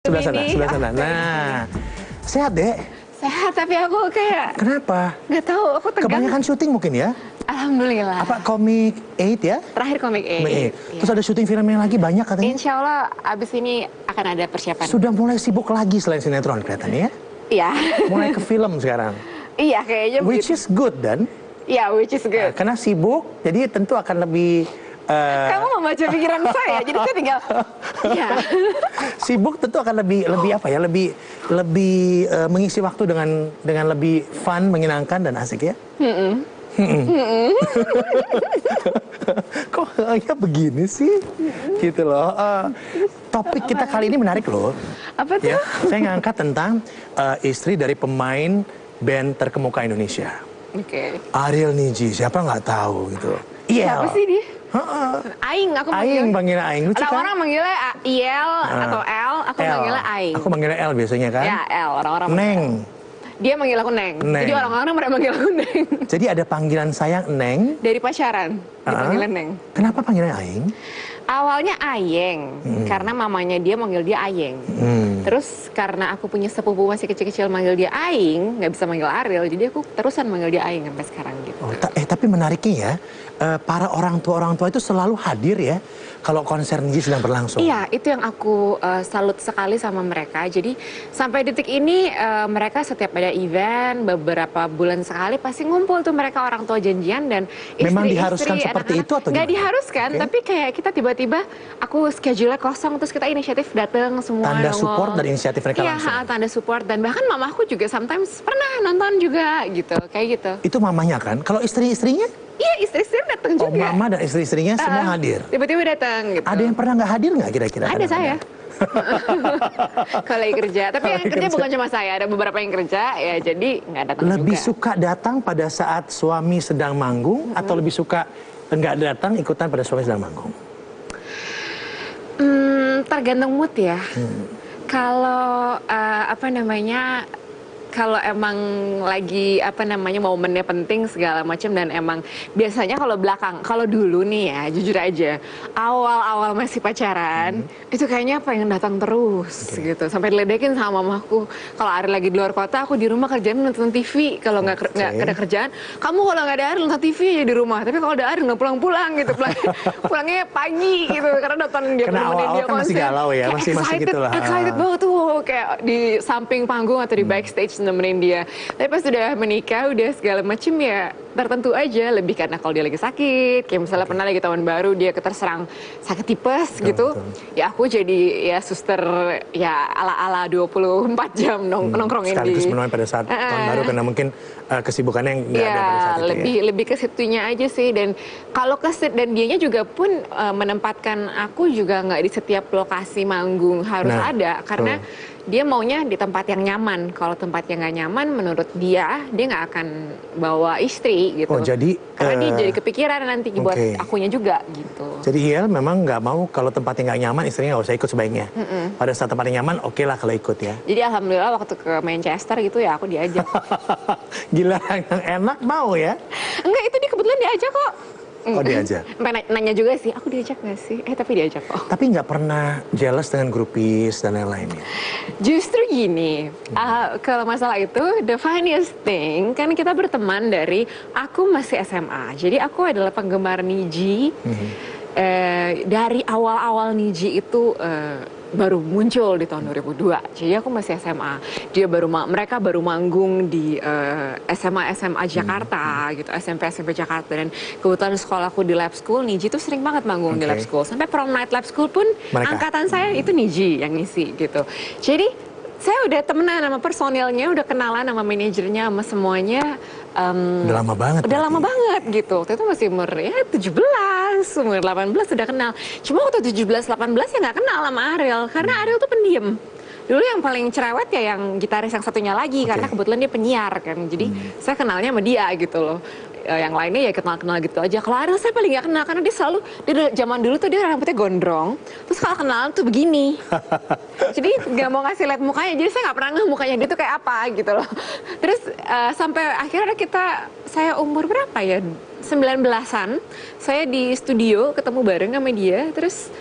Sebelah sana, sebelah sana. Nah, sehat deh. Sehat, tapi aku kayak... Kenapa? Nggak tahu, aku tegang. Kebanyakan syuting mungkin ya? Alhamdulillah. Apa komik 8 ya? Terakhir komik 8. Komik 8. Terus ada syuting film yang lagi banyak katanya? Insya Allah abis ini akan ada persiapan. Sudah mulai sibuk lagi selain sinetron kelihatannya ya? Iya. Mulai ke film sekarang? Iya, kayaknya Which begitu. is good dan? Iya, which is good. Karena sibuk, jadi tentu akan lebih... Kamu membaca pikiran saya, jadi saya tinggal... Iya. Sibuk tentu akan lebih apa ya? Lebih mengisi waktu dengan lebih fun, menyenangkan dan asik ya? Kok ya begini sih? Gitu loh. Topik kita kali ini menarik loh. Apa tuh? Ya, saya ngangkat tentang istri dari pemain band terkemuka Indonesia. Oke. Ariel Niji, siapa nggak tahu gitu. Iya. Siapa sih dia? Aing, aku Aing manggil. panggilnya Aing. Lucu kan? Orang-orang manggilnya Iel atau L, aku L. manggilnya Aing. Aku manggilnya L biasanya kan? Ya, L, orang-orang Neng. Dia manggil aku Neng. Neng. Jadi orang-orang pada manggil aku Neng. Jadi ada panggilan sayang Neng. Dari pacaran, dipanggilnya Neng. Kenapa panggilannya Aing? Awalnya Ayeng, karena mamanya dia manggil dia Ayeng. Terus karena aku punya sepupu masih kecil-kecil manggil dia Aing, nggak bisa manggil Ariel, jadi aku terusan manggil dia Aing sampai sekarang gitu. Oh, tapi menariknya ya, para orang tua itu selalu hadir ya kalau konser Niji sedang berlangsung. Iya, itu yang aku salut sekali sama mereka. Jadi sampai detik ini mereka setiap ada event, beberapa bulan sekali pasti ngumpul tuh mereka orang tua janjian dan istri-istri. Memang diharuskan seperti itu atau nggak gimana? diharuskan, tapi kayak kita tiba-tiba aku schedule-nya kosong terus kita inisiatif datang semua. Tanda support dan inisiatif mereka langsung. Iya, tanda support dan bahkan mamaku juga sometimes pernah nonton juga gitu, kayak gitu. Itu mamanya kan? Kalau istri-istrinya? Iya, istri-istri datang juga. Oh, mama dan istri-istrinya semua hadir? Tiba-tiba datang gitu. Ada yang pernah nggak hadir nggak kira-kira? Ada saya. Kalau lagi kerja, tapi yang kerja bukan cuma saya, ada beberapa yang kerja, ya jadi nggak datang juga. Lebih suka datang pada saat suami sedang manggung atau lebih suka nggak datang ikutan pada suami sedang manggung? Tergantung mood ya. Kalau kalau emang lagi momennya penting segala macam dan emang biasanya kalau dulu nih ya jujur aja awal masih pacaran itu kayaknya pengen datang terus gitu sampai diledekin sama mamaku. Kalau Ari lagi di luar kota, aku di rumah kerjaan nonton TV. Kalau nggak ada kerjaan, kamu kalau nggak ada Ari nonton TV aja di rumah. Tapi kalau ada Ari nggak pulang gitu, pulangnya pagi gitu karena nonton dia nemenin dia kan konser. masih galau ya, masih gitu lah. Excited banget tuh kayak di samping panggung atau di backstage nemenin dia. Tapi pas sudah menikah, udah segala macem ya tertentu aja. Lebih karena kalau dia lagi sakit, kayak misalnya pernah lagi tahun baru dia terserang sakit tipes gitu. Ya aku jadi ya suster ya ala-ala 24 jam nongkrongin sekaligus di... menemani pada saat tahun baru karena mungkin kesibukannya yang nggak ada pada saat itu lebih ke situnya aja sih. Dan kalau dan dianya juga pun menempatkan aku juga nggak di setiap lokasi manggung harus ada karena dia maunya di tempat yang nyaman. Kalau tempat yang nggak nyaman, menurut dia nggak akan bawa istri gitu. Oh, jadi karena dia jadi kepikiran nanti buat akunya juga gitu. Jadi Iel memang nggak mau kalau tempatnya nggak nyaman, istrinya nggak usah ikut sebaiknya. Pada saat tempatnya nyaman, oke lah kalau ikut ya. Jadi alhamdulillah waktu ke Manchester gitu ya aku diajak. Gila, yang enak mau ya? Enggak, itu dia kebetulan diajak kok. Oh, diajak? Nanya juga sih, aku diajak nggak sih? Tapi diajak kok. Tapi nggak pernah jealous dengan grupis dan lain-lainnya? Justru gini, kalau masalah itu, the funniest thing, kan kita berteman dari aku masih SMA. Jadi aku adalah penggemar Niji. Dari awal-awal Niji itu baru muncul di tahun 2002. Jadi aku masih SMA. Mereka baru manggung di SMA Jakarta gitu, SMP Jakarta, dan kebetulan sekolahku di lab school, Niji tuh sering banget manggung di lab school. Sampai prom night lab school pun angkatan saya itu Niji yang ngisi gitu. Jadi saya udah temenan sama personilnya, udah kenalan sama manajernya, sama semuanya. Udah lama banget. Udah lama banget gitu. Waktu itu masih umur ya 17, umur 18 udah kenal. Cuma waktu 17-18 ya nggak kenal sama Ariel. Karena Ariel tuh pendiam. Dulu yang paling cerewet ya yang gitaris yang satunya lagi. Karena kebetulan dia penyiar kan. Jadi saya kenalnya sama dia gitu loh. Yang lainnya ya kenal-kenal gitu aja. Kalau Ariel saya paling nggak kenal karena dia zaman dulu tuh dia rambutnya gondrong. Terus kalau kenalan tuh begini. Jadi nggak mau ngasih lihat mukanya. Jadi saya nggak pernah ngeh mukanya dia tuh kayak apa gitu loh. Terus sampai akhirnya saya umur berapa ya? 19-an. Saya di studio ketemu bareng sama dia. Terus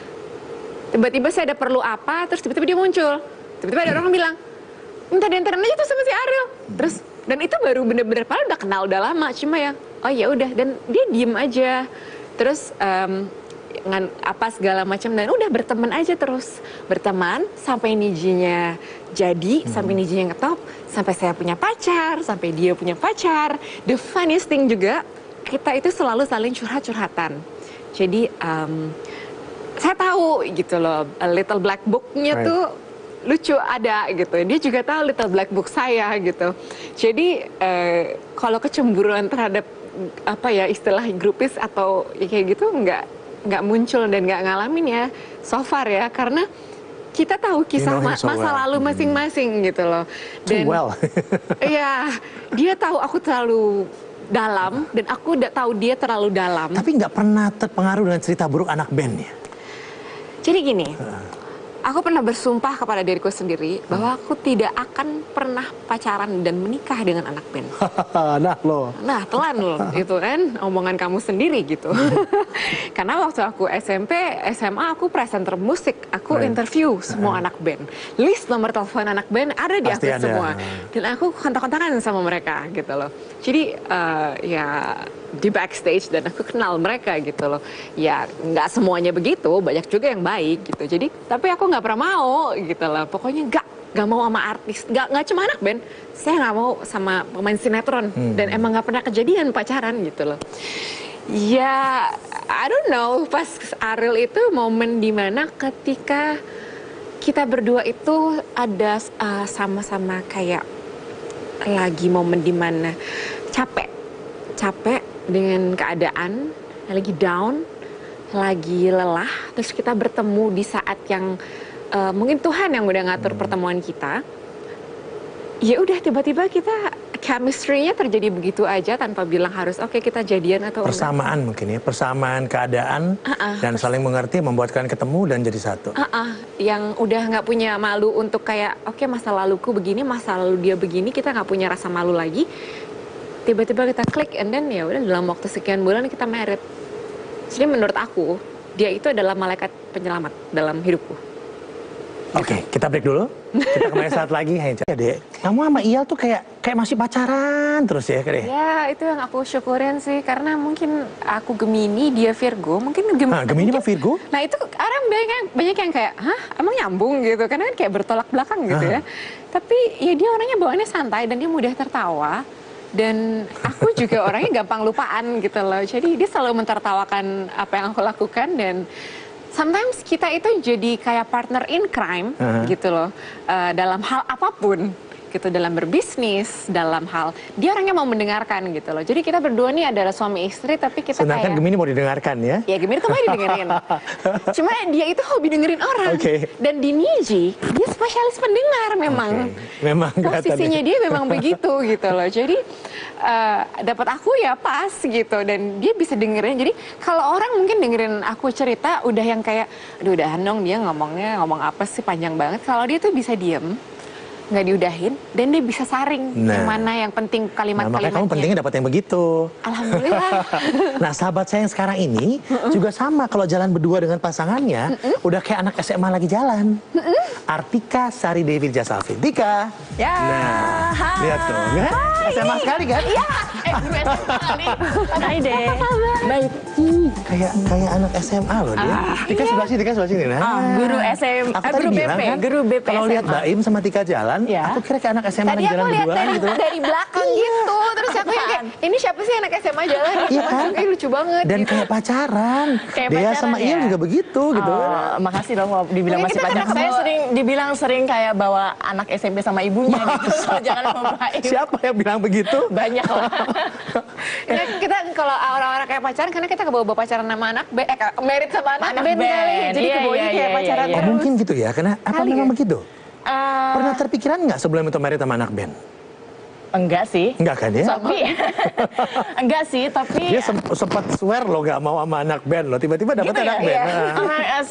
tiba-tiba saya ada perlu apa, terus tiba-tiba dia muncul. Tiba-tiba ada orang bilang, minta diantarin aja tuh sama si Ariel. Terus, dan itu baru bener-bener, padahal udah kenal udah lama, cuma ya, oh ya udah, dan dia diem aja. Terus, apa segala macam, dan udah berteman aja terus. Berteman, sampai nijinya jadi, sampai nijinya ngetop, sampai saya punya pacar, sampai dia punya pacar. The funniest thing juga, kita itu selalu saling curhat-curhatan. Jadi, saya tahu gitu loh, little black book-nya tuh lucu ada gitu. Dia juga tahu little black book saya gitu. Jadi kalau kecemburuan terhadap apa ya istilah grupis atau ya kayak gitu nggak muncul dan nggak ngalamin ya so far ya, karena kita tahu kisah masa lalu masing-masing gitu loh. Dan iya, dia tahu aku terlalu dalam dan aku udah tahu dia terlalu dalam. Tapi nggak pernah terpengaruh dengan cerita buruk anak band ya? Jadi gini, aku pernah bersumpah kepada diriku sendiri bahwa aku tidak akan pernah pacaran dan menikah dengan anak band. Nah, telan loh, itu kan omongan kamu sendiri gitu. Karena waktu aku SMP, SMA aku presenter musik, aku interview semua anak band. List nomor telepon anak band ada di aku semua. Dan aku kontak-kontakan sama mereka gitu loh. Jadi ya di backstage dan aku kenal mereka gitu loh. Ya nggak semuanya begitu, banyak juga yang baik gitu. Jadi tapi aku nggak pernah mau gitu loh. Pokoknya nggak mau sama artis, nggak cuma anak band. Saya nggak mau sama pemain sinetron dan emang nggak pernah kejadian pacaran gitu loh. Ya I don't know, pas Ariel itu momen dimana ketika kita berdua itu ada sama-sama kayak lagi momen dimana capek dengan keadaan, lagi down, lagi lelah, terus kita bertemu di saat yang mungkin Tuhan yang udah ngatur pertemuan kita. Ya udah tiba-tiba kita chemistry-nya terjadi begitu aja tanpa bilang harus oke, kita jadian atau persamaan enggak. Mungkin ya, persamaan keadaan dan saling mengerti membuat kalian ketemu dan jadi satu. Yang udah nggak punya malu untuk kayak oke, masa laluku begini, masa lalu dia begini, kita nggak punya rasa malu lagi. Tiba-tiba kita klik and then ya udah dalam waktu sekian bulan kita married. Jadi menurut aku dia itu adalah malaikat penyelamat dalam hidupku. Oke, kita break dulu. Kita kembali saat lagi. Hai, Dek. Kamu sama Iyal tuh kayak masih pacaran terus ya, Dek? Ya, itu yang aku syukurin sih. Karena mungkin aku Gemini, dia Virgo. Mungkin Gemini sama Virgo? Nah, itu orang banyak yang kayak, hah? Emang nyambung gitu? Karena kan kayak bertolak belakang gitu ya. Tapi ya dia orangnya bawaannya santai dan dia mudah tertawa. Dan aku juga orangnya gampang lupaan gitu loh. Jadi dia selalu mentertawakan apa yang aku lakukan dan sometimes kita itu jadi kayak partner in crime gitu loh, dalam hal apapun gitu, dalam berbisnis, dalam hal dia orangnya mau mendengarkan gitu loh. Jadi kita berdua nih adalah suami istri tapi kita sedangkan Gemini mau didengarkan ya? Ya Gemini tuh mau didengerin. Cuma dia itu hobi dengerin orang. Dan di Niji dia spesialis pendengar memang. Memang posisinya dia memang begitu gitu loh. Jadi dapat aku ya pas gitu dan dia bisa dengerin. Jadi kalau orang mungkin dengerin aku cerita udah yang kayak aduh udahan dong dia ngomong apa sih panjang banget. Kalau dia tuh bisa diem, nggak diudahin dan dia bisa saring yang mana yang penting kalimat-kalimatnya. Makanya kamu pentingnya dapat yang begitu. Alhamdulillah. Nah, sahabat saya yang sekarang ini juga sama, kalau jalan berdua dengan pasangannya udah kayak anak SMA lagi jalan. Artika Sari Dewi Jasalvi. Dika. Ya. Nah, lihat tuh, kan? SMA sekali kan? Iya. Guru SMA kali. Hai deh. Baik. Kayak anak SMA loh dia. Tika sebelah sini, nah. Guru SMA. Aku tadi guru bilang BP. kan, Guru BP kalau lihat SMA. Baim sama Tika jalan, aku kira kayak anak SMA Tadi lagi jalan aku lihat berdua gitu. dari belakang gitu. Terus aku yang kayak ini siapa sih anak SMA jalan? Iya kan? Lucu banget. Dan gitu. kayak pacaran. Kayak Dia pacaran sama ya? Iyal juga begitu gitu. Makasih dong kalau dibilang Mungkin masih kita pacaran. karena Saya dibilang sering kayak bawa anak SMP sama ibunya gitu. Jangan membaik. Siapa yang bilang begitu? Banyak lah. Ya, kita kalau orang-orang kayak pacaran karena kita kebawa pacaran sama anak married sama anak band kali. Jadi Iya, kebawanya iya, kayak iya, pacaran iya. Oh, terus. mungkin gitu ya, karena apa Kali memang ya? begitu? Pernah terpikiran nggak sebelum itu married sama anak band? Enggak sih. Enggak kan ya? Tapi enggak sih, tapi Dia sempat swear loh gak mau sama anak band loh, tiba-tiba dapat gitu anak ya? band. Iya. Nah.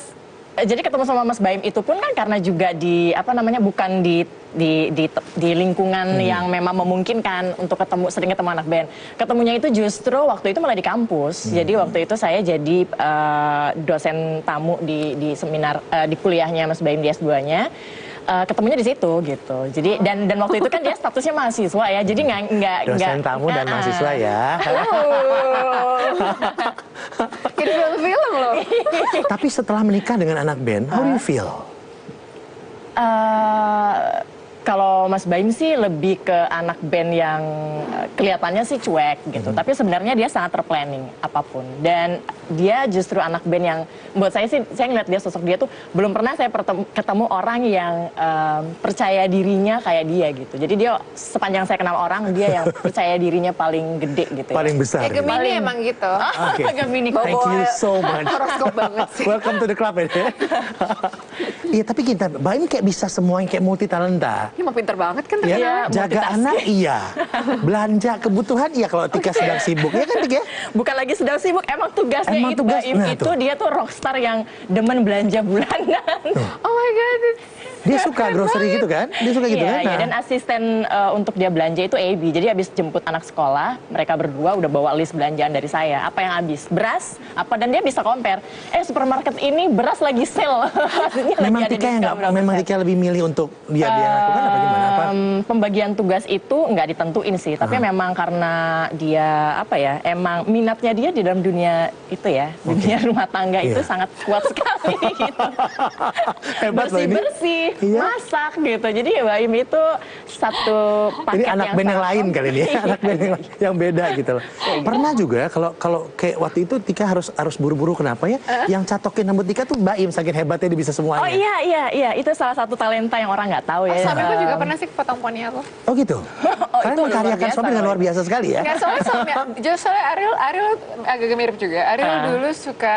Jadi ketemu sama Mas Baim itu pun kan karena juga di apa namanya bukan di lingkungan yang memang memungkinkan untuk sering ketemu anak band. Ketemunya itu justru waktu itu malah di kampus. Jadi waktu itu saya jadi dosen tamu di seminar di kuliahnya Mas Baim di S2-nya. ketemunya di situ gitu. Jadi dan waktu itu kan dia statusnya mahasiswa ya. Jadi nggak Dosen tamu dan mahasiswa ya. Kayak film-film loh. Tapi setelah menikah dengan anak band, how do you feel? Kalau Mas Baim sih lebih ke anak band yang kelihatannya sih cuek gitu. Tapi sebenarnya dia sangat terplanning apapun. Dan dia justru anak band yang buat saya sih, saya ngeliat dia, sosok dia tuh belum pernah saya ketemu orang yang percaya dirinya kayak dia gitu. Jadi dia sepanjang saya kenal orang, dia yang percaya dirinya paling gede gitu. Paling besar. Ya Gemini emang gitu. Okay. Gemini. Thank you so much. Horoskop banget sih. Welcome to the club ya. Iya, tapi kita Baim kayak bisa semuanya, kayak multi talenta. Ini mau pinter banget kan Ya, ternyata. jaga anak iya, belanja kebutuhan iya kalau Tika sedang sibuk ya kan Tika? Bukan lagi sedang sibuk, emang tugasnya Emang itu tugas, Baim nah, itu tuh. dia tuh rockstar yang demen belanja bulanan. Oh my god. Dia suka grocery gitu kan? Dia suka gitu kan? Iya, Nah. dan asisten untuk dia belanja itu AB. Jadi habis jemput anak sekolah, mereka berdua udah bawa list belanjaan dari saya. Apa yang habis? Beras, apa, dan dia bisa compare. Supermarket ini beras lagi sale. Maksudnya Memang lagi ada Tika yang diskon berapa memang persen. Tika lebih milih untuk dia lakukan apa gimana? Apa? Pembagian tugas itu nggak ditentuin sih, tapi memang karena dia apa ya, emang minatnya dia di dalam dunia itu ya, dunia rumah tangga itu Iya. sangat kuat sekali gitu. Hebat loh ini. Bersih-bersih, Iya. masak gitu. Jadi ya Baim itu satu paket Ini anak yang band yang sangat lain komplit. kali ini ya, anak band yang beda gitu loh. Pernah juga kalau kayak waktu itu Tika harus buru-buru kenapa ya? Yang catokin rambut Tika tuh Baim, saking hebatnya dia bisa semuanya. Oh iya, itu salah satu talenta yang orang nggak tahu ya. Suamiku juga pernah sih potong poni aku. Oh gitu? Oh, Kalian itu luar mengkaryakan biasa, suami dengan Baim. luar biasa sekali ya? Nggak, soalnya soalnya Ariel agak mirip juga. Ariel dulu suka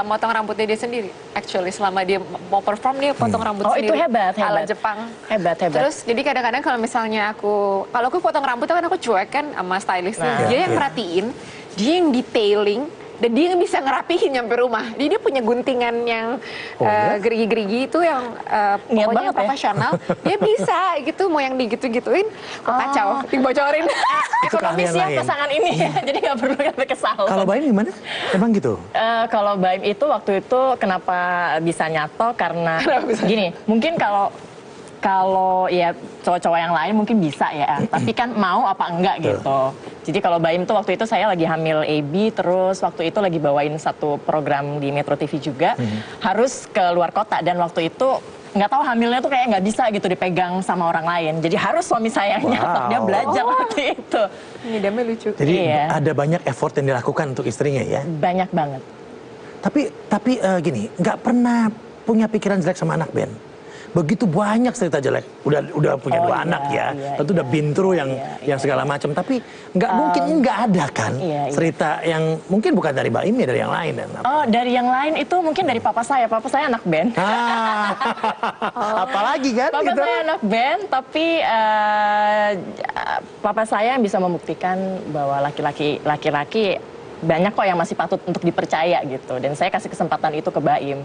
motong rambutnya dia sendiri. Actually selama dia mau perform dia potong rambut Oh, sendiri. itu hebat. Ala Jepang. Hebat. Terus jadi kadang-kadang kalau misalnya kalau aku potong rambut kan aku cuek kan sama stylistnya. Nah, Dia yang iya. merhatiin, dia yang detailing, dan dia yang bisa ngerapihin nyampe rumah. Jadi dia punya guntingan yang ya? gerigi-gerigi itu yang Niat pokoknya banget ya? profesional. Dia bisa gitu, mau yang digitu-gituin, kok kacau, dibocorin. Ekonomisnya lain. pasangan ini ya, jadi nggak perlu sampai kesal. Kalau Baim gimana? Emang gitu? Kalau Baim itu waktu itu kenapa bisa nyato karena gini, mungkin kalau ya cowok-cowok yang lain mungkin bisa ya, tapi kan mau apa enggak gitu. Jadi kalau Baim tuh waktu itu saya lagi hamil AB, terus waktu itu lagi bawain satu program di Metro TV juga, harus ke luar kota, dan waktu itu nggak tahu hamilnya tuh kayak nggak bisa gitu dipegang sama orang lain. Jadi harus suami saya yang nyatok, dia belajar waktu itu. Ini damai lucu. Jadi Iya. ada banyak effort yang dilakukan untuk istrinya ya? Banyak banget. Tapi gini, nggak pernah punya pikiran jelek sama anak band. Begitu banyak cerita jelek, udah punya Oh, dua iya, anak ya, iya, tentu udah been through yang segala macam. Tapi nggak mungkin nggak ada kan iya. cerita yang mungkin bukan dari Baim ya, dari yang lain dan apa. Oh, dari yang lain itu mungkin dari papa saya. Papa saya anak band. Apalagi kan Papa gitu. saya anak band, tapi papa saya yang bisa membuktikan bahwa laki-laki banyak kok yang masih patut untuk dipercaya gitu. Dan saya kasih kesempatan itu ke Baim.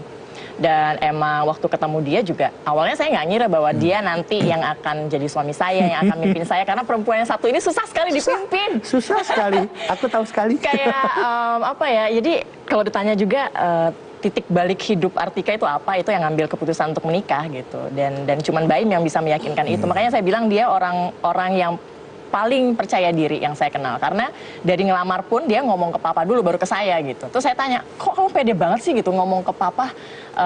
Dan emang waktu ketemu dia juga, awalnya saya nggak ngira bahwa dia nanti yang akan jadi suami saya, yang akan mimpin saya. Karena perempuan yang satu ini susah sekali dipimpin. Susah sekali, aku tahu sekali. Kayak apa ya, jadi kalau ditanya juga titik balik hidup Artika itu apa, itu yang ngambil keputusan untuk menikah gitu, dan cuman Baim yang bisa meyakinkan itu. Makanya saya bilang dia orang yang paling percaya diri yang saya kenal, karena dari ngelamar pun dia ngomong ke papa dulu baru ke saya gitu. Terus saya tanya, kok kamu pede banget sih gitu ngomong ke papa,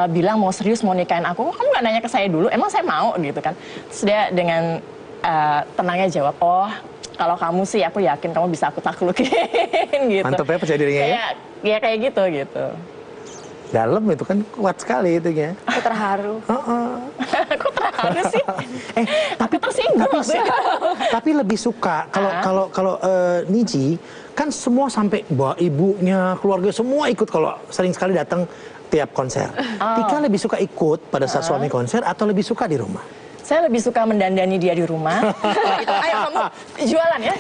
bilang mau serius mau nikahin aku, kok kamu nggak nanya ke saya dulu, emang saya mau gitu kan. Terus dia dengan tenangnya jawab, oh kalau kamu sih aku yakin kamu bisa aku taklukin gitu. Mantap ya percaya dirinya ya. Kayak gitu. Dalam itu kan kuat sekali itu ya. Aku terharu. Kok terharu sih? Tapi tersinggung. tapi lebih suka kalau Niji kan semua sampai bawa ibunya, keluarga semua ikut kalau sering sekali datang tiap konser. Tika lebih suka ikut pada saat suami konser atau lebih suka di rumah? Saya lebih suka mendandani dia di rumah. Ayo kamu jualan ya.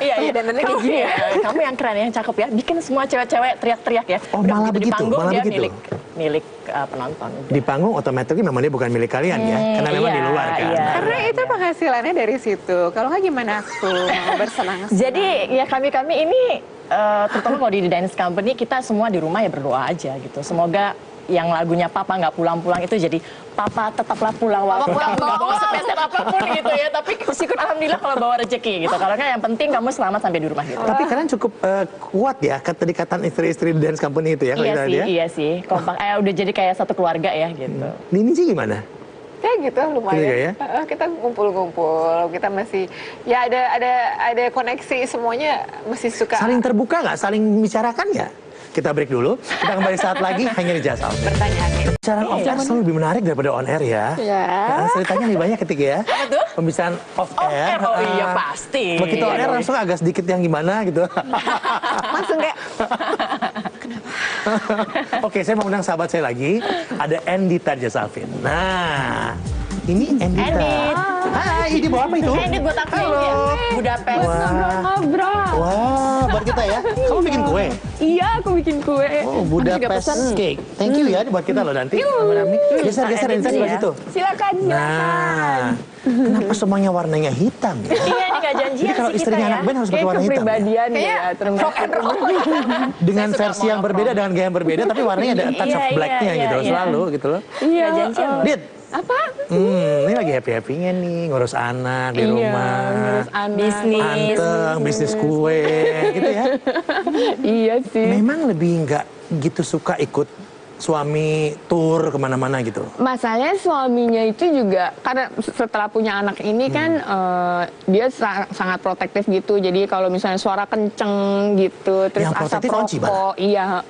Iya, dandannya kayak gini ya. Kamu yang keren, yang cakep ya. Bikin semua cewek-cewek teriak-teriak ya. Oh, Udah malah di begitu, panggung malah dia begitu. milik penonton. Di panggung otomatis memang dia bukan milik kalian ya, karena memang iya, di luar kan. iya. Karena itu penghasilannya dari situ. Kalau nggak gimana aku mau bersenang-senang. Jadi ya kami ini terutama kalau di Dance Company kita semua di rumah ya berdoa aja gitu. Semoga yang lagunya Papa nggak pulang-pulang itu jadi Papa tetaplah pulang walaupun kamu nggak bawa spesial apapun gitu ya. Tapi syukur alhamdulillah kalau bawa rezeki gitu. Kalau nggak yang penting kamu selamat sampai di rumah gitu. Tapi kalian cukup kuat ya kedekatan istri-istri dance company itu ya? Iya sih, kompak. Udah jadi kayak satu keluarga ya gitu. Nini sih gimana? Kayak gitu lumayan. Gitu ya? Kita ngumpul-ngumpul, kita masih ya ada koneksi semuanya masih suka. Saling terbuka nggak? Saling membicarakan nggak? Kita break dulu. Kita kembali saat lagi hanya di Just Out. Bertanya. Pembicaraan off air selalu lebih menarik daripada on air ya. Ya. Karena ceritanya lebih banyak ketika ya. Apa tuh? Pembicaraan off air. Oh iya pasti. Begitu on air langsung agak sedikit yang gimana gitu. Langsung kayak Oke, saya mau undang sahabat saya lagi. Ada Endita Jasalvin. Nah, ini Endita. Endit. Hai, ini bawa apa itu? Endit buat aku Halo. ya. Budapest. ngobrol. Wah, buat kita ya. Kamu bikin kue? Iya, aku bikin kue. Oh, Budapest cake. Thank you ya, ini buat kita loh nanti. Rame-rame. Geser, Endita sebelah situ. Silakan, Nah, kenapa semuanya warnanya hitam ya? Iya nih gak janjian Jadi kalau sih kita istrinya ya. anak band harus pakai warna hitam. Ya? Kepribadian ya, Rock and roll. Dengan Saya suka versi yang monokrom. berbeda, dengan gaya yang berbeda, tapi warnanya ada touch of Iya, black-nya iya, gitu, iya. selalu gitu loh. Iya, Gak janjian loh. Dit, apa? ini lagi happy-happynya nih, ngurus anak di rumah. ngurus anak. Bisnis. Anteng, bisnis kue, gitu ya. Iya sih. Memang lebih nggak gitu suka ikut suami tour kemana-mana gitu. Masalahnya suaminya itu juga karena setelah punya anak ini kan dia sangat protektif gitu. Jadi kalau misalnya suara kenceng gitu, terus Yang asap protektif Onci, rokok, iya,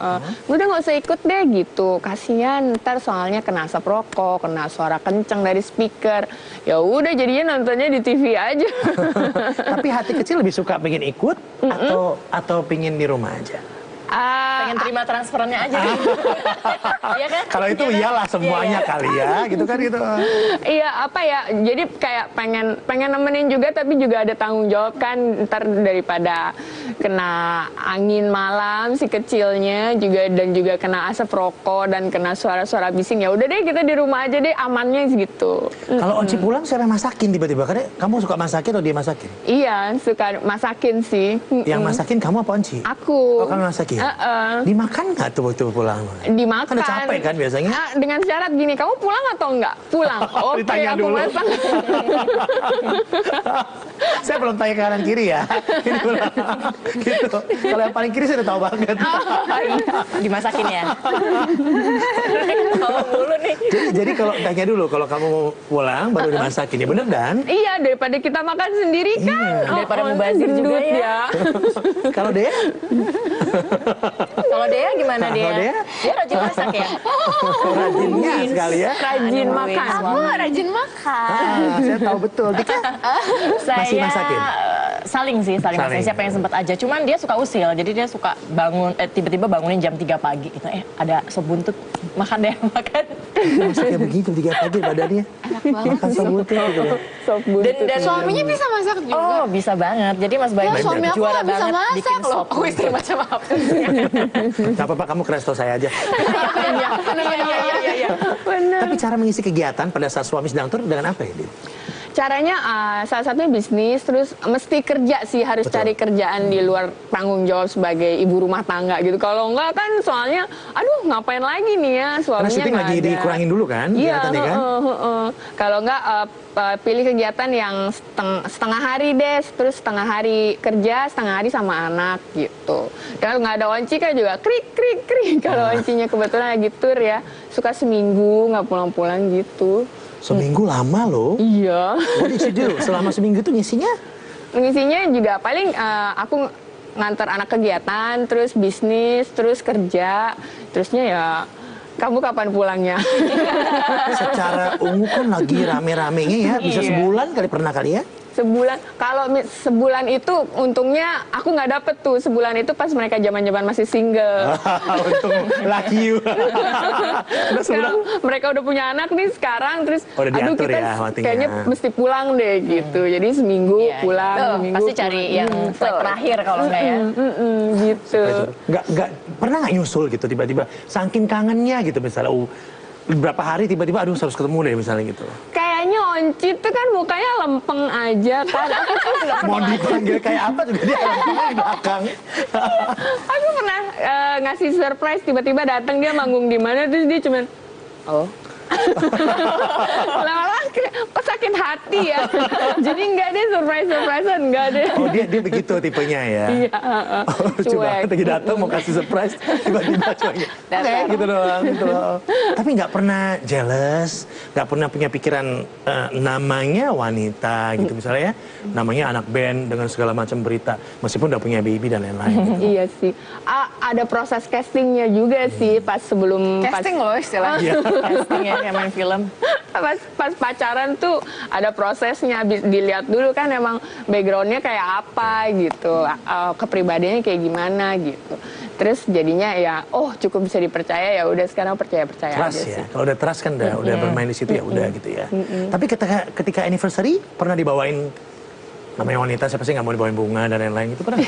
udah nggak usah ikut deh gitu. Kasihan ntar soalnya kena asap rokok, kena suara kenceng dari speaker. Ya udah jadinya nontonnya di TV aja. Tapi hati kecil lebih suka pengen ikut atau pengen di rumah aja? Pengen terima transferannya aja gitu. Iya kan? Kalau itu iyalah semuanya Iya. kali ya, gitu kan gitu. Iya apa ya, jadi kayak pengen nemenin juga tapi juga ada tanggung jawab kan, ntar daripada kena angin malam si kecilnya juga dan juga kena asap rokok dan kena suara-suara bising, ya udah deh kita di rumah aja deh amannya gitu. Kalau Onci pulang siapa yang masakin tiba-tiba? Karena kamu suka masakin atau dia masakin? Iya suka masakin sih. Yang masakin kamu apa Onci? Aku. Oh, kamu masakin? Dimakan nggak tuh waktu pulang? Dimakan. Kan udah capek kan biasanya? Dengan syarat gini, kamu pulang atau enggak? Pulang. Oke, Ditanya aku dulu. masak. Saya belum tanya ke kanan kiri ya. Gitu. Gitu. Kalau yang paling kiri saya udah tahu banget. Dimasakin ya. Tahu mulu nih. Jadi kalau tanya dulu, kalau kamu mau pulang baru dimasakin ya bener Dan? Iya, daripada kita makan sendiri kan. Daripada mubazir juga gendut ya. Kalau dia? Kalau Dea gimana Dea? Kalau Dea? Dia rajin masak ya? Rajinnya sekali ya. Rajin Aduh, makan. Aku rajin makan. Saya tahu betul. Dika masih masakin? Saling sih, saling masakin. Siapa yang sempat aja. Cuman dia suka usil, jadi dia suka bangun, tiba-tiba bangunin jam 3 pagi gitu. Ada sop buntut, makan deh, makan. Masaknya begitu 3 pagi badannya. Makan sop buntut gitu ya. Sop buntut. Dan Suaminya bisa masak juga. Oh, bisa banget. Jadi Mas Bayu Ya, suami aku juara nggak bisa banget masak bikin loh. sop Oh, istri buntut. macam apa? Gak apa-apa kamu ke resto saya aja. Iya. Bener. Tapi cara mengisi kegiatan pada saat suami sedang tur dengan apa ya? Dit? Caranya salah satunya bisnis, terus mesti kerja sih, harus Betul. cari kerjaan di luar tanggung jawab sebagai ibu rumah tangga gitu. Kalau enggak kan soalnya, aduh ngapain lagi nih ya, Karena suaminya syuting nggak lagi ada. dikurangin dulu kan? Iya, kelihatannya kan? Kalau enggak pilih kegiatan yang setengah hari deh, terus setengah hari kerja, setengah hari sama anak gitu. Kalau nggak ada Onci kan juga krik krik krik. Kalau Oncinya kebetulan lagi tur ya, suka seminggu nggak pulang-pulang gitu. Seminggu lama loh. Iya. What did you do? Selama seminggu itu ngisinya? Ngisinya juga paling aku ngantar anak kegiatan, terus bisnis, terus kerja, terusnya ya kamu kapan pulangnya? Secara ungu kan lagi rame-ramenya ya. Bisa Iya. sebulan kali pernah kali ya? Sebulan, kalau sebulan itu untungnya aku nggak dapet tuh, sebulan itu pas mereka zaman-zaman masih single. Untung lucky you. Udah sebulan. Sekarang mereka udah punya anak nih sekarang, terus Oh, udah aduh diatur kita ya waktunya. kayaknya mesti pulang deh gitu. Jadi seminggu Iya, pulang, iya. seminggu Pasti cari pulang. yang flight terakhir kalau enggak ya. Gitu. Nggak pernah nggak nyusul gitu tiba-tiba saking kangennya gitu misalnya beberapa hari tiba-tiba aduh harus ketemu deh misalnya gitu. Kayaknya Onci tuh kan mukanya lempeng aja kan. Aku tuh nggak Mau dipanggil kayak apa juga dia lempeng di belakang. Aku pernah ngasih surprise, tiba-tiba datang dia manggung di mana, terus dia cuman oh. Lama-lama kok sakit hati ya. Jadi enggak deh surprisean enggak deh. Oh dia begitu tipenya ya. Iya. Coba Cuek. lagi datang mau kasih surprise tiba-tiba cuek. Oke gitu doang gitu loh. Tapi nggak pernah jealous, nggak pernah punya pikiran namanya wanita gitu misalnya ya, namanya anak band dengan segala macam berita meskipun udah punya baby dan lain-lain. Gitu. Iya sih. Ada proses castingnya juga sih pas sebelum Casting loh istilahnya. Casting ya, kayak main film. pas pacaran tuh ada prosesnya, dilihat dulu kan emang backgroundnya kayak apa gitu, kepribadiannya kayak gimana gitu. Terus jadinya ya, oh cukup bisa dipercaya, ya udah sekarang percaya Trust aja ya. sih. Kalau udah trust kan udah bermain di situ ya udah gitu ya. Tapi ketika anniversary pernah dibawain namanya wanita, siapa sih nggak mau dibawain bunga dan lain-lain gitu pernah?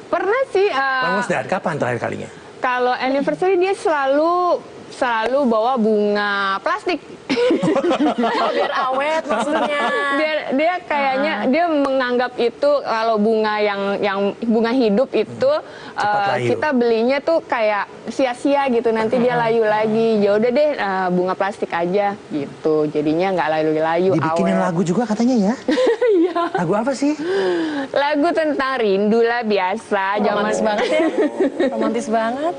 Pernah sih. When was that? Kapan terakhir kalinya? Kalau anniversary dia selalu bawa bunga plastik. Biar awet maksudnya. Dia kayaknya dia menganggap itu kalau bunga yang bunga hidup itu kita belinya tuh kayak sia-sia gitu, nanti dia layu lagi. Ya udah deh bunga plastik aja gitu. Jadinya nggak layu-layu. Dibikinin awet. lagu juga katanya ya? Iya. Lagu apa sih? Lagu tentang rindu lah biasa. Romantis banget ya. Romantis banget.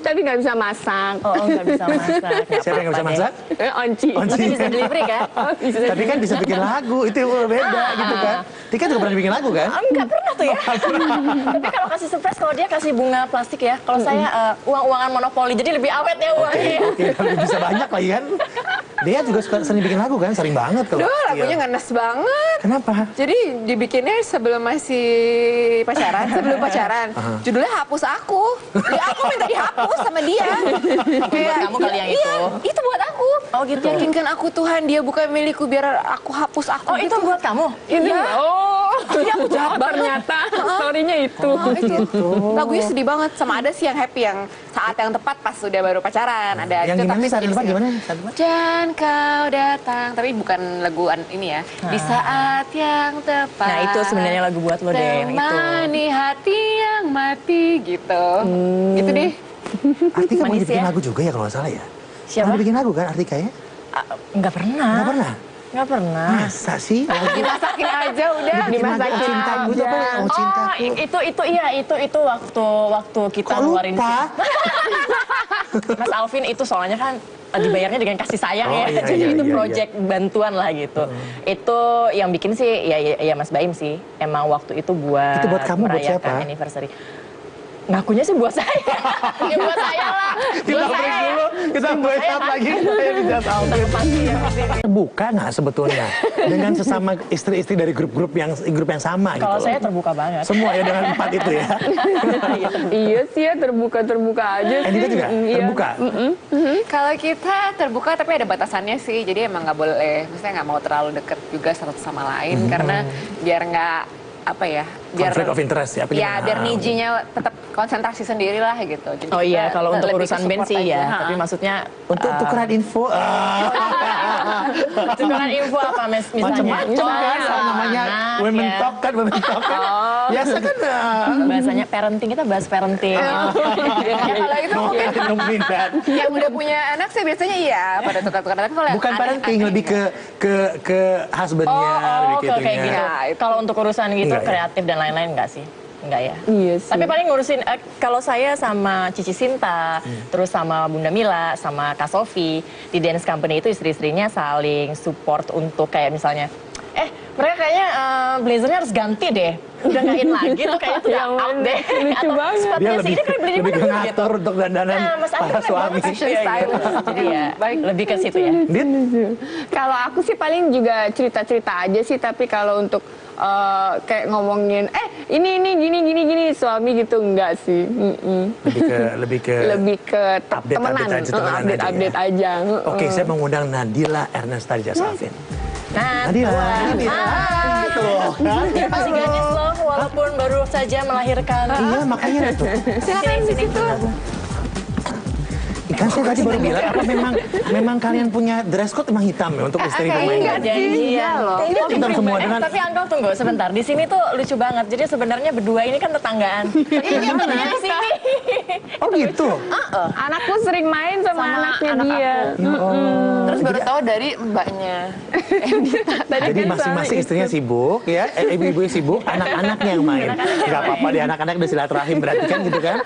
Tapi nggak bisa masak. Oh, nggak bisa masak. Siapa yang nggak bisa masak? Onci. Tapi bisa delivery kan? Tapi kan bisa bikin lagu, itu beda gitu kan. Tika juga pernah bikin lagu kan? Enggak pernah tuh ya. Tapi kalau kasih surprise, kalau dia kasih bunga plastik ya. Kalau saya uang-uangan monopoli, jadi lebih awet ya uangnya. Oke, kalau bisa banyak lagi kan. Dia juga sering bikin lagu kan, sering banget kalau. Duh, lagunya ngenes banget. Kenapa? Jadi dibikinnya sebelum masih pacaran, sebelum pacaran. Judulnya Hapus Aku. Ya aku minta dihapus sama dia. Buat kamu kali yang itu. Iya, itu buat aku. Oh gitu. Yakinkan aku Tuhan, dia bukan milikku, biar aku hapus aku. Oh itu gitu. buat kamu? Ini oh, Iya, aku jahat banget. ternyata story-nya itu. Oh, itu. Lagunya sedih banget. Sama ada sih yang happy, yang saat yang tepat pas sudah baru pacaran. Ada Yang itu, gimana tapi saat sedih depan sih. gimana? Saat depan? Dan kau datang, tapi bukan lagu ini ya. Di saat yang tepat. Nah itu sebenarnya lagu buat lo deh yang itu. Temani hati yang mati gitu. Gitu deh. Artika mau Manis dibikin ya? lagu juga ya kalau nggak salah ya? Siapa? Pernah bikin lagu kan Artika ya? Enggak pernah. Nggak pernah? Nggak pernah. Masa sih? Dimasakin aja udah. Dibikin lagu Oh Cintaku tuh apa? Oh Cintaku. Itu iya itu waktu kita Kok ngeluarin lupa? Mas Alvin itu soalnya kan dibayarnya dengan kasih sayang Oh, ya. iya, Jadi iya, itu iya, project bantuan lah gitu. Itu yang bikin sih ya Mas Baim sih. Emang waktu itu buat Itu buat kamu, buat merayakan siapa? anniversary. Ngakunya sih buat saya. Ya buat saya lah. Kita Buat break saya. dulu, kita voice out lagi. Saya dijat Terbuka nggak sebetulnya dengan sesama istri-istri dari grup yang sama gitu? Kalau loh? saya terbuka banget. Semua ya dengan 4 itu ya? Iya sih ya, terbuka aja sih. Endita juga Iya. terbuka? Kalau kita terbuka tapi ada batasannya sih. Jadi emang nggak boleh, maksudnya nggak mau terlalu deket juga satu sama lain. Karena biar nggak apa ya, biar Conflict of interest ya? apa ya gimana? biar nijinya tetap konsentrasi sendiri lah gitu. Jadi Oh iya, kita kalau untuk lebih ke urusan band support sih aja. ya. Ha. Tapi maksudnya Untuk tukeran info, tukeran info apa misalnya? macam-macam kan, soal namanya anak, women ya. talk kan, biasa kan. Bahasanya parenting, kita bahas parenting. Ya, kalau itu mungkin Ngomongin that. yang udah punya anak sih biasanya iya pada tukar-tukaran. Tapi kalau yang Bukan parenting, aneh-aneh lebih ke husbandnya, lebih ke kayak itunya. gitu. Ya, itu. Kalau untuk urusan gitu Enggak ya? kreatif dan lain-lain enggak sih? Enggak ya. Iya sih. Tapi paling ngurusin kalau saya sama Cici Sinta, terus sama Bunda Mila, sama Kak Sofi di dance company itu istri-istrinya saling support untuk kayak misalnya mereka kayaknya blazernya harus ganti deh. Udah nggak in lagi tuh kayaknya tuh udah out deh. Lucu banget. Dia Sepatunya lebih segini kan beli di lebih mana ke gitu. ngatur untuk dandanan Mas Andi para kan suami. banget fashion Iya, iya. stylist. Jadi ya lebih ke situ ya. Dit, Kalau aku sih paling juga cerita-cerita aja sih, tapi kalau untuk kayak ngomongin ini gini suami gitu enggak sih. lebih ke Lebih ke temenan, update update aja. Oke, saya mengundang Nadila Ernesta Jasafin. Nah, Nadila, tuh kan? dia masih gadis loh, walaupun baru saja melahirkan. Iya, makanya tuh. Silakan di situ. Kan saya tadi baru bilang, apa memang kalian punya dress code emang hitam ya untuk istri pemain band? Iya loh. Kok hitam semua dengan... Tapi Uncle tunggu sebentar. Di sini tuh lucu banget. Jadi sebenarnya berdua ini kan tetanggaan. Iya benar di sini. Oh gitu? Anakku sering main sama anaknya dia. Terus baru tahu dari mbaknya. Jadi masing-masing istrinya sibuk ya, ibu-ibu sibuk, anak-anaknya yang main. Gak apa-apa deh, anak-anak udah silaturahim berarti kan gitu kan?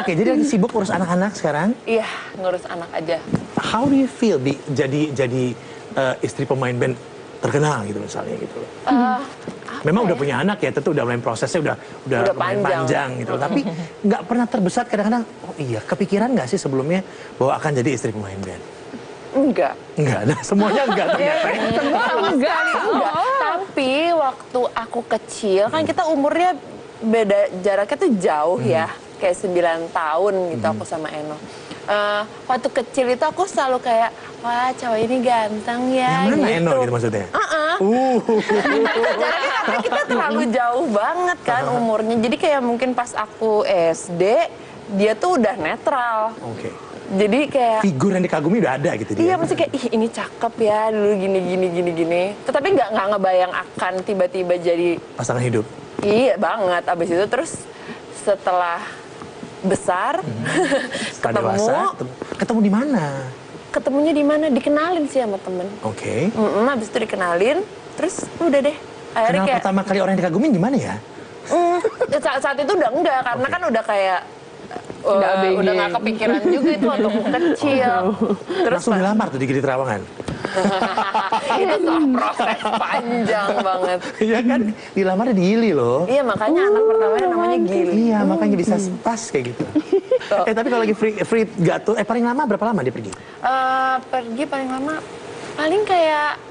Oke, jadi lagi sibuk urus anak-anak sekarang. Iya, ngurus anak aja. How do you feel jadi istri pemain band terkenal gitu misalnya gitu loh? Memang udah punya anak ya, tentu udah mulai prosesnya udah panjang gitu. Tapi nggak pernah terbesit kadang-kadang, oh iya, kepikiran nggak sih sebelumnya bahwa akan jadi istri pemain band? Enggak. Enggak, nah semuanya enggak ternyata. Enggak. Tapi waktu aku kecil, kan kita umurnya beda, jaraknya tuh jauh ya. Kayak 9 tahun gitu aku sama Eno. Waktu kecil itu aku selalu kayak, wah cowok ini ganteng ya. Yang mana gitu. Eno gitu maksudnya? Jaraknya karena kita terlalu jauh banget kan umurnya. Jadi kayak mungkin pas aku SD, dia tuh udah netral. Oke. Jadi kayak Figur yang dikagumi udah ada gitu dia. iya, mesti kayak, ih ini cakep ya, dulu gini. Tetapi nggak ngebayang akan tiba-tiba jadi Pasangan hidup. iya banget. Abis itu terus setelah besar, Setelah dewasa, ketemu di mana? ketemunya di mana? Dikenalin sih sama temen. Oke. Abis itu dikenalin, terus udah deh. Akhirnya Kenal kayak pertama kali orang yang dikagumin gimana ya? saat itu udah enggak, karena kan udah kayak udah nggak kepikiran juga itu waktu kecil. Terus Langsung dilamar tuh di Gili Trawangan. itu tuh proses panjang banget. Iya kan? Dilamarnya di Gili loh. Iya, makanya anak pertamanya namanya Gili. Iya, makanya bisa pas kayak gitu. Tapi kalau lagi free gato, paling lama berapa lama dia pergi? Pergi paling lama, paling kayak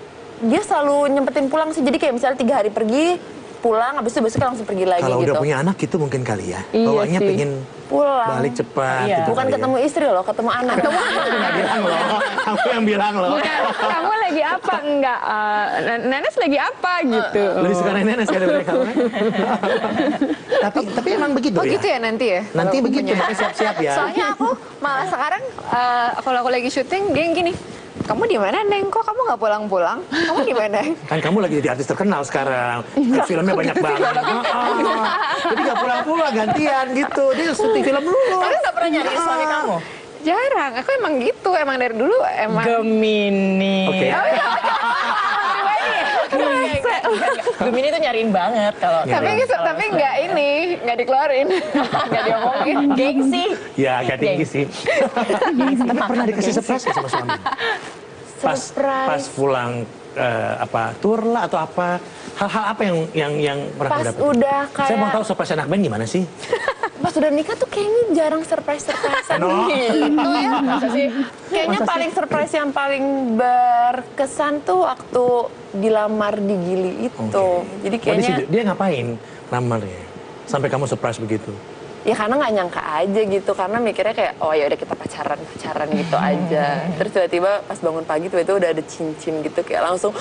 dia selalu nyempetin pulang sih. Jadi kayak misalnya 3 hari pergi, pulang, habis itu besok langsung pergi lagi Kalau gitu. udah punya anak gitu mungkin kali ya. Iya Bawanya sih. pengen Pulang. balik cepat. Iya. gitu Bukan kali ya. ketemu istri loh, ketemu anak. Nggak bilang loh. Aku yang bilang loh. Bukan, kamu lagi apa? Enggak, Nenes lagi apa gitu. Lebih suka nenek sekali dari kamu. Tapi emang begitu Oh ya? gitu ya nanti ya? Nanti Kalau begitu, punya. makanya siap-siap ya. Soalnya aku malah sekarang kalau aku lagi syuting dia yang gini. Kamu di mana, Neng? Kok kamu nggak pulang-pulang? Kamu di mana? Kan kamu lagi jadi artis terkenal sekarang. Filmnya banyak banget. Jadi gak pulang-pulang, gantian gitu. Dia syuting film dulu. Tapi nggak pernah nyari suami kamu? Jarang. Aku emang gitu. Emang dari dulu emang. Gemini. Oke. Gemini tuh nyariin banget kalau. Tapi nggak ini, nggak dikeluarin, nggak diomongin. Gengsi. Ya agak tinggi sih. Tapi pernah dikasih surprise nggak sama suami? Pas pulang tour lah atau apa? Hal-hal apa yang pernah Pas kamu dapat? udah kayak Saya mau tahu surprise anak band gimana sih? pas udah nikah tuh kayaknya jarang surprise-surprisean No. gitu ya. Masa sih? Kayaknya paling surprise yang paling berkesan tuh waktu dilamar di Gili itu. Oke. Jadi Oh, kayaknya dia ngapain lamarnya? Sampai kamu surprise begitu? ya karena nggak nyangka aja gitu, karena mikirnya kayak oh ya udah kita pacaran gitu aja. Terus tiba-tiba pas bangun pagi tiba-tiba udah ada cincin gitu, kayak langsung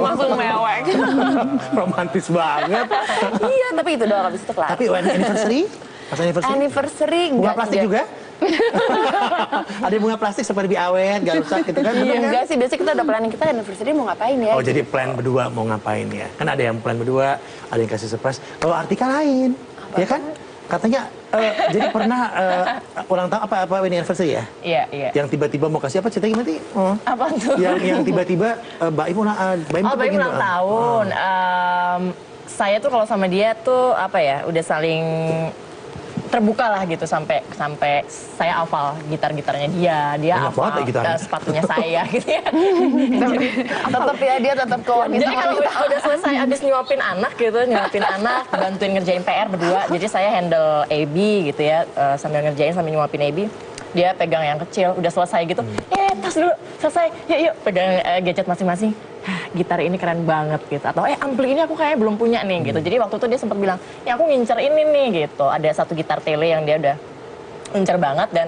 langsung mewek. Romantis banget. Iya, tapi itu doang, habis itu kelar. Tapi anniversary? Pas anniversary? Anniversary Bunga enggak plastik juga? Ada bunga plastik seperti awet, gak rusak gitu kan? Bener kan? Enggak sih, biasanya kita udah planning kita anniversary mau ngapain ya. Oh jadi plan berdua mau ngapain ya? Kan ada yang plan berdua, ada yang kasih surprise. Kalau Artika lain, ya kan? Katanya jadi pernah ulang tahun apa wedding anniversary ya? Iya. Yang tiba-tiba mau kasih apa ceritanya gimana? Oh. Apa tuh? Yang tiba-tiba Baim Baim ulang tahun. Saya tuh kalau sama dia tuh apa ya, udah saling terbuka lah gitu sampai saya hafal gitarnya dia Banyak hafal banget ya gitarnya. sepatunya saya gitu ya. Tetap ya dia tetap ke wanita. Jadi kalau udah selesai abis nyuapin anak, bantuin ngerjain PR berdua. Jadi saya handle AB gitu ya, sambil ngerjain sambil nyuapin AB. Dia pegang yang kecil, udah selesai gitu. Tas dulu, selesai. Yuk, pegang gadget masing-masing. Gitar ini keren banget gitu. Atau ampli ini aku kayaknya belum punya nih gitu. Jadi waktu itu dia sempat bilang, ya aku ngincer ini nih gitu. Ada satu gitar tele yang dia udah ngincer banget dan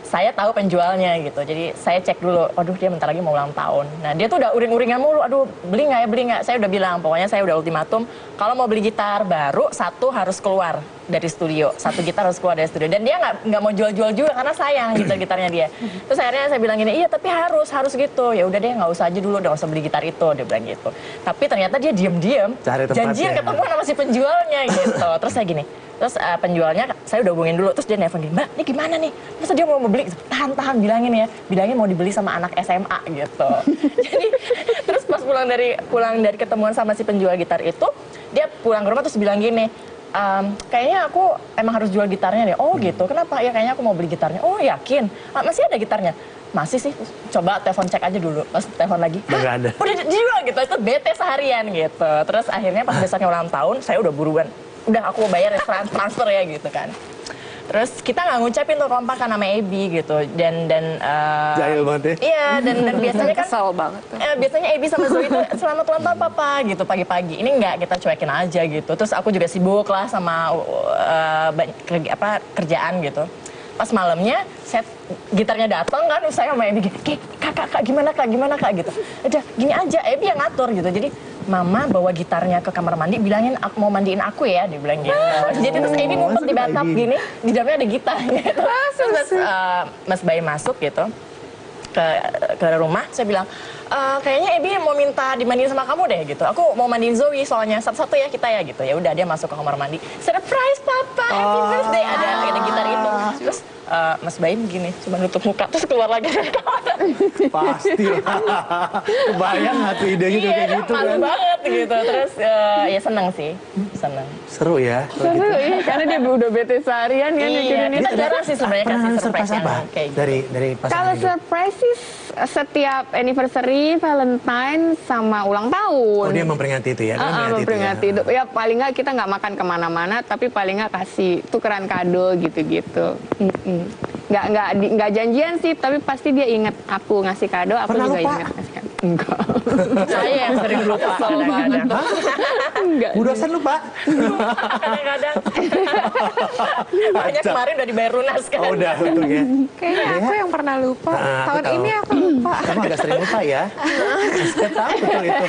saya tahu penjualnya gitu. Jadi saya cek dulu, aduh dia bentar lagi mau ulang tahun. Nah dia tuh udah uring-uringan mulu, aduh beli nggak. Saya udah bilang, pokoknya saya udah ultimatum, kalau mau beli gitar baru, 1 harus keluar dari studio, satu gitar harus keluar dari studio. Dan dia nggak mau jual-jual juga karena sayang gitarnya dia. Terus akhirnya saya bilang gini, iya tapi harus gitu. Ya udah deh nggak usah aja dulu, nggak usah beli gitar itu, dia bilang gitu. Tapi ternyata dia diem-diem, janjian ketemu sama si penjualnya gitu. Terus saya gini, terus penjualnya saya udah hubungin dulu, terus dia nelfon gini, Mbak ini gimana nih? Masa dia mau beli? Tahan, bilangin mau dibeli sama anak SMA gitu. Jadi terus pas pulang dari ketemuan sama si penjual gitar itu, dia pulang ke rumah terus bilang gini, kayaknya aku emang harus jual gitarnya deh. Oh gitu, kenapa? Ya kayaknya aku mau beli gitarnya. Oh yakin? Masih ada gitarnya? Masih sih, coba telepon cek aja dulu. Pas telepon lagi, nggak ada. Udah dijual gitu, itu bete seharian gitu. Terus akhirnya pas besoknya ulang tahun, saya udah buruan. Udah aku mau bayar transfer ya gitu kan. Terus kita nggak ngucapin tuh kompak kan sama Ebi gitu. Dan jahil banget ya. Iya, dan biasanya kan kesel banget tuh. Biasanya Ebi sama Zoe itu selamat ulang tahun papa gitu pagi-pagi. Ini nggak, kita cuekin aja gitu. Terus aku juga sibuk lah sama kerjaan gitu. Pas malamnya gitarnya datang kan, saya sama Ebi gini, kak gimana kak gitu. Udah gini aja, Ebi yang ngatur gitu. Jadi Mama bawa gitarnya ke kamar mandi, bilangin aku mau mandiin aku ya, dia bilang gitu. Jadi terus Ebi ngumpet di bathtub gini, di dalamnya ada gitar gitu. Terus Mas Bayi masuk gitu ke rumah, saya bilang, kayaknya Ebi mau minta dimandiin sama kamu deh gitu. Aku mau mandiin Zoe soalnya satu-satu ya kita ya gitu. Ya udah dia masuk ke kamar mandi. Surprise papa, happy birthday, ada gitar itu. Terus Mas Baim gini, cuma nutup muka terus keluar lagi dari kamar. Pasti kebayang nggak tuh idenya juga kayak gitu malu kan. banget gitu. Terus ya seneng sih, seneng. Seru ya. Seru ya, karena dia udah bete seharian kan mikirin Kita itu. jarang sih sebenarnya kasih surprise apa yang kayak gitu. dari pasangan Kalau hidup? surprise sih setiap anniversary, Valentine, sama ulang tahun. Oh dia memperingati itu ya? Dia Memperingati itu itu. Ya paling nggak kita nggak makan kemana-mana, tapi paling nggak kasih tukeran kado gitu-gitu. Nggak janjian sih, tapi pasti dia ingat aku ngasih kado, aku Pernah juga lupa? ingat ngasih kado. Enggak. Saya yang sering lupa kadang-kadang. Enggak. Bu dosen lupa? Kadang-kadang. Banyak kemarin udah dibayar lunas kan. Oh udah untung ya. Kayaknya aku yang pernah lupa. Aku Tahun tahu. ini aku lupa. Kamu agak sering lupa ya? Saya tahu betul itu.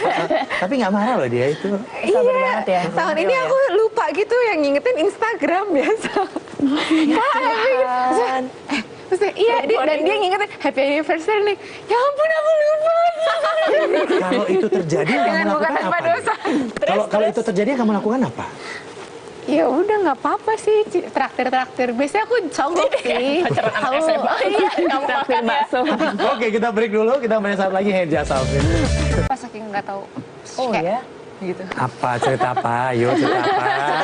Tapi nggak marah loh dia itu. Sabar banget ya. Tahun ini aku lupa gitu yang ngingetin Instagram biasa. Kan, terus iya, dan dia ngingetin happy anniversary nih. Ya ampun aku lupa. Kalau itu terjadi yang kamu Dengan buka lakukan tanpa apa? dosa. Kalau itu terjadi yang kamu lakukan apa? Ya udah nggak apa-apa sih, traktir. Biasanya aku sanggup sih. Pacaran anak SMA. Iya, Kamu traktir makan ya. bakso. Oke kita break dulu, kita main saat lagi Heja Salvin. Pas saking nggak tahu. Oh ya. Gitu. Apa cerita apa? Yuk cerita apa?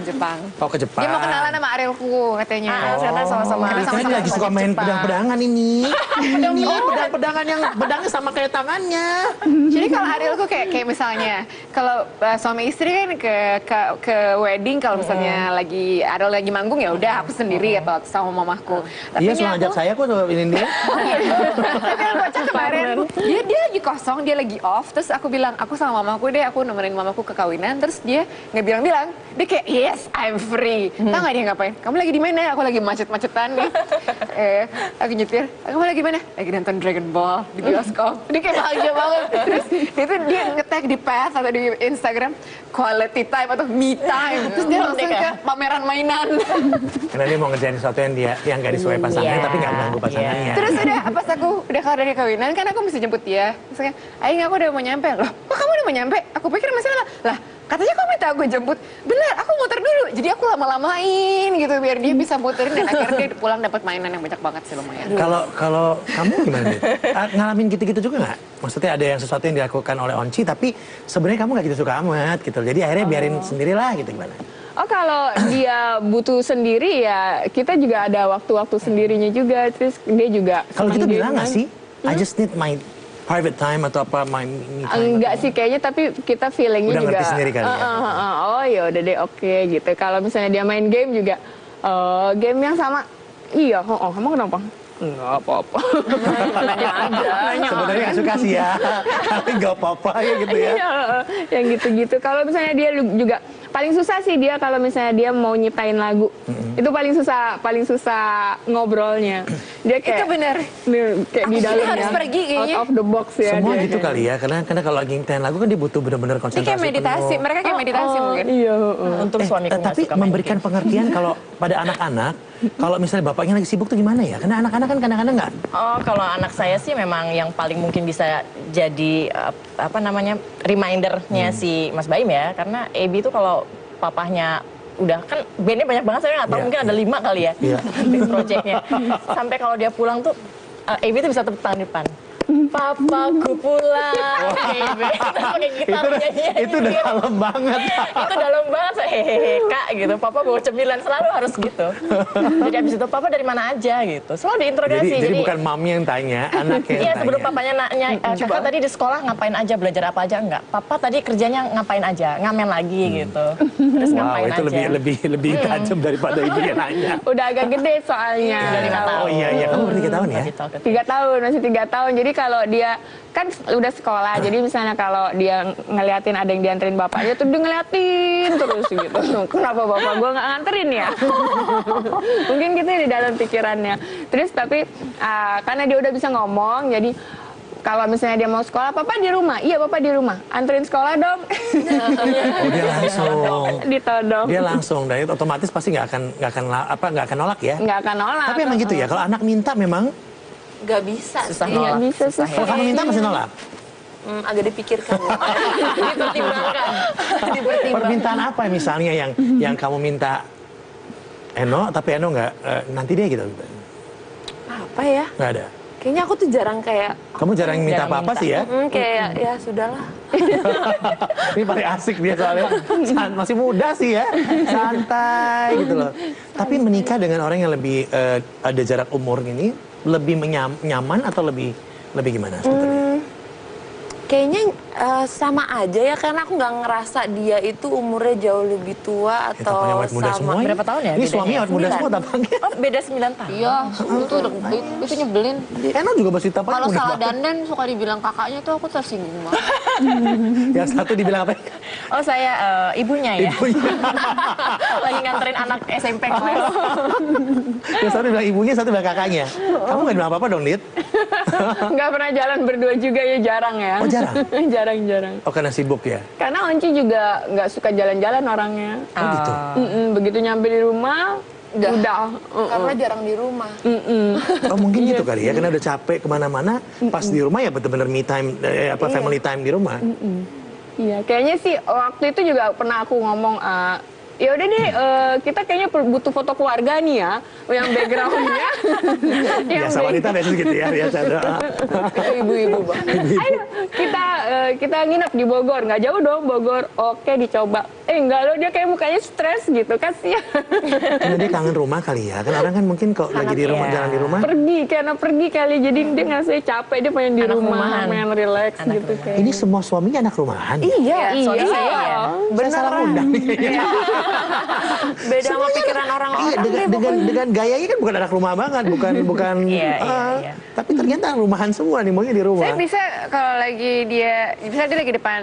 Jepang. Oh ke Jepang. Dia mau kenalan sama Arielku katanya. Saya sama-sama. Karena ini lagi suka main pedang-pedangan ini. Ini pedang-pedangan yang pedangnya sama kayak tangannya. Jadi kalau Arielku kayak misalnya kalau suami istri kan ke wedding, kalau misalnya lagi Ariel lagi manggung ya udah aku sendiri atau sama mamahku. Tapi Iya selalu ngajak saya kok ini dia. Tapi yang kocak kemarin dia lagi kosong, dia lagi off, terus aku bilang aku sama mamaku deh, aku nemenin mamaku ke kawinan, terus dia nggak bilang-bilang, dia kayak yes I'm free. Tahu nggak dia ngapain? Kamu lagi di mana? Aku lagi macet-macetan nih. Aku nyetir. Kamu lagi mana? Lagi nonton Dragon Ball di bioskop. Dia kayak bahagia banget. Terus dia nge-tag di Path atau di Instagram quality time atau me time. Terus dia langsung ke pameran mainan. Karena dia mau ngerjain sesuatu yang nggak disuai pasangannya tapi nggak ganggu pasangannya. Terus udah pas aku udah keluar dari kawinan kan aku mesti jemput dia. Misalnya, Aing aku udah mau nyampe. Loh, kok kamu udah mau nyampe? Aku pikir masih lama. Lah, katanya kamu minta aku jemput. Bener, aku muter dulu. Jadi aku lama-lamain gitu biar dia bisa muterin dan akhirnya dia pulang dapat mainan yang banyak banget sih lumayan. Kalau kamu gimana nih? Ngalamin gitu-gitu juga nggak? Maksudnya ada yang sesuatu yang dilakukan oleh Onci tapi sebenarnya kamu nggak gitu suka amat gitu. Jadi akhirnya biarin sendirilah gitu gimana? Oh kalau dia butuh sendiri ya kita juga ada waktu-waktu sendirinya juga. Terus dia juga Kalau gitu senang bilang nggak game. sih? I just need my private time atau apa my me time? Enggak sih kayaknya, tapi kita feelingnya Udah juga. ngerti sendiri kali ya? Oh ya udah deh oke gitu. Kalau misalnya dia main game juga game yang sama. Iya, kamu kenapa? Enggak apa-apa. Nanya aja. Sebenarnya nggak suka sih ya, tapi nggak apa-apa ya gitu ya. Iya, yang gitu-gitu. Kalau misalnya dia juga Paling susah sih dia kalau misalnya dia mau nyiptain lagu. Itu paling susah ngobrolnya. Dia kayak Itu bener. Kayak di dalamnya. harus pergi kayaknya. Out of the box ya. Semua dia gitu kayak. kali ya, karena kalau lagi nyiptain lagu kan dia butuh benar-benar Ini konsentrasi kayak meditasi, penuh. mereka kayak meditasi mungkin. Iya. Untuk suamiku nggak Tapi suka main memberikan game. pengertian kalau pada anak-anak, kalau misalnya bapaknya lagi sibuk tuh gimana ya? Karena anak-anak kan kadang-kadang nggak. Oh, kalau anak saya sih memang yang paling mungkin bisa jadi apa namanya remindernya si Mas Baim ya, karena Ebi itu kalau papahnya udah kan bandnya banyak banget, saya nggak tahu Iya, mungkin ada 5 kali ya Iya. band projectnya. Sampai kalau dia pulang tuh Ebi tuh bisa tepuk tangan di depan. Papaku pulang, pakai gitar nyanyi. Itu udah dalam banget. Itu dalam banget, saya hehehe kak gitu. Papa bawa cemilan selalu harus gitu. Jadi abis itu papa dari mana aja gitu. Selalu diinterogasi. Jadi bukan mami yang tanya, anaknya yang Iya, tanya. sebelum papanya nanya, kakak tadi di sekolah ngapain aja, belajar apa aja enggak? Papa tadi kerjanya ngapain aja, ngamen lagi gitu. Terus Wow, ngapain itu aja. lebih tajam daripada ibu yang nanya. Udah agak gede soalnya. Udah 5 tahun. Oh iya, kamu udah 3 tahun ya? Lagi talk. 3 tahun, masih 3 tahun. Jadi kalau dia kan udah sekolah, jadi misalnya kalau dia ngeliatin ada yang dianterin bapaknya tuh dia ngeliatin terus gitu. Kenapa bapak gue nggak nganterin ya? Mungkin gitu di dalam pikirannya. Terus tapi karena dia udah bisa ngomong, jadi kalau misalnya dia mau sekolah, papa di rumah? Iya, papa di rumah. Anterin sekolah dong. Oh, dia langsung. Ditodong. Dia langsung, dan itu otomatis pasti nggak akan nolak ya. Nggak akan nolak. Tapi emang gitu ya, kalau anak minta memang, Gak bisa Susah sih. nolak. Nggak bisa, Susah susah. kalau kamu minta masih nolak. Agak dipikirkan. Dipertimbangkan. Permintaan apa misalnya yang kamu minta Eno, tapi Eno nggak, nanti dia gitu. Apa ya? Nggak ada. Kayaknya aku tuh jarang kayak, Kamu jarang minta Jarang apa-apa minta. sih ya. kayak ya sudahlah. Ini paling asik dia soalnya. Masih muda sih ya. Santai gitu loh. Tapi menikah dengan orang yang lebih ada jarak umur ini, lebih nyaman atau lebih gimana sebetulnya? Kayaknya sama aja ya, karena aku nggak ngerasa dia itu umurnya jauh lebih tua Ya, atau tampangnya awet muda sama. semua. Berapa tahun ya Ini bedanya? suami awet muda 9. semua tampangnya. Oh, beda 9 tahun. Iya, itu nyebelin. Eno juga masih tampangnya Kalau muda salah banget. dandan suka dibilang kakaknya tuh aku tersinggung banget. Yang satu dibilang apa? Oh, saya ibunya ya. Ibunya. Lagi nganterin anak SMP kelas. Yang satu bilang ibunya, satu bilang kakaknya. Kamu nggak bilang apa-apa dong, Dit? Nggak pernah jalan berdua juga ya, jarang ya. Oh, jarang? Jarang-jarang. Oh, karena sibuk ya? Karena Onci juga nggak suka jalan-jalan orangnya. Oh gitu. Begitu nyampe di rumah, udah. Karena jarang di rumah. Oh mungkin gitu kali ya, karena udah capek kemana-mana, pas di rumah ya bener-bener me time, family time di rumah. Iya, kayaknya sih waktu itu juga pernah aku ngomong, ya udah deh, kita kayaknya butuh foto keluarga nih ya, yang backgroundnya. Biasa wanita biasa gitu ya, biasa. Ibu-ibu bang. Ayo kita nginep di Bogor, nggak jauh dong Bogor. Oke, dicoba. Enggak loh, dia kayak mukanya stres gitu, kasihan. Karena dia kangen rumah kali ya, kan orang kan mungkin kalau lagi di rumah, Iya. jalan di rumah. Karena pergi kali, jadi dia ngerasa capek, dia pengen di Anak rumah, rumahan. pengen relax Anak gitu rumahan. kayak. Ini semua suaminya anak rumahan. Iya, Suami saya ya. Saya salah undang nih. Beda sama pikiran Iya, orang-orang deh dengan gayanya kan bukan anak rumah banget, bukan. Iya, iya. Tapi ternyata rumahan semua nih, maunya di rumah. Saya bisa kalau lagi dia lagi depan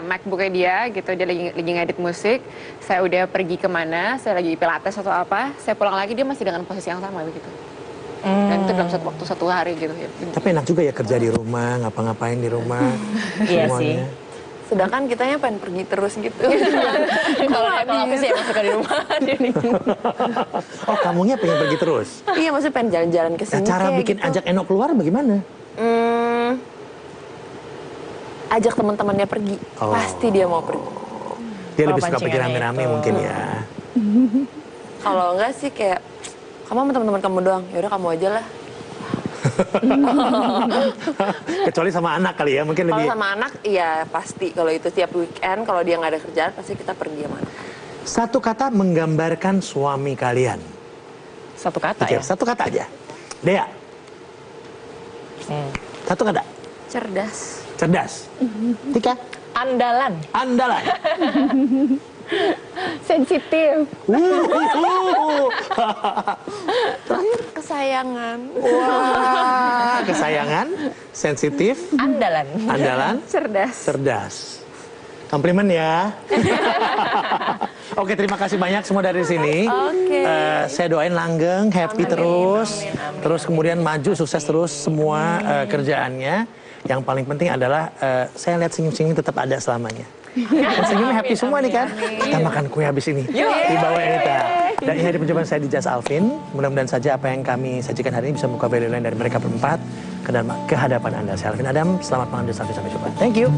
MacBook-nya dia gitu, dia lagi ngedit musik, saya udah pergi kemana, saya lagi pilates atau apa, saya pulang lagi dia masih dengan posisi yang sama begitu. Dan itu dalam satu hari gitu ya. Tapi enak juga ya kerja di rumah, ngapa-ngapain di rumah. Iya semuanya. sih. Sedangkan kitanya pengen pergi terus gitu. Kalau aku sih emang suka di rumah. Oh, kamunya pengen pergi terus? Iya, maksudnya pengen jalan-jalan ke Nah, sini. cara kayak bikin gitu. ajak Eno keluar bagaimana? Ajak teman-temannya pergi. Oh. Pasti dia mau pergi. Dia lebih Kalau suka pergi pancingannya rame-rame itu. mungkin ya. Kalau enggak sih kayak kamu sama teman-teman kamu doang. Ya udah kamu aja lah. Kecuali sama anak kali ya, mungkin Kalau lebih. sama anak, iya pasti. Kalau itu tiap weekend, kalau dia nggak ada kerjaan, pasti kita pergi sama anak. Satu kata menggambarkan suami kalian. Satu kata Oke, ya. satu kata aja. Dea. Satu kata. Cerdas. Cerdas. Tika. Andalan. Andalan. Sensitif. Kesayangan. Wah, kesayangan, sensitif, Andalan. andalan, Cerdas. cerdas. Komplimen ya. Oke, terima kasih banyak semua dari sini. Saya doain langgeng, happy terus. Terus kemudian maju, sukses terus semua kerjaannya. Yang paling penting adalah saya lihat senyum-senyum tetap ada selamanya. Dan senyumnya happy semua nih kan. Kita makan kue habis ini. Di bawah Anita. Dan ini hari perjumpaan saya di Just Alvin. Mudah-mudahan saja apa yang kami sajikan hari ini bisa membuka value lain dari mereka berempat ke hadapan Anda. Saya Alvin Adam, selamat malam dan sampai jumpa. Thank you.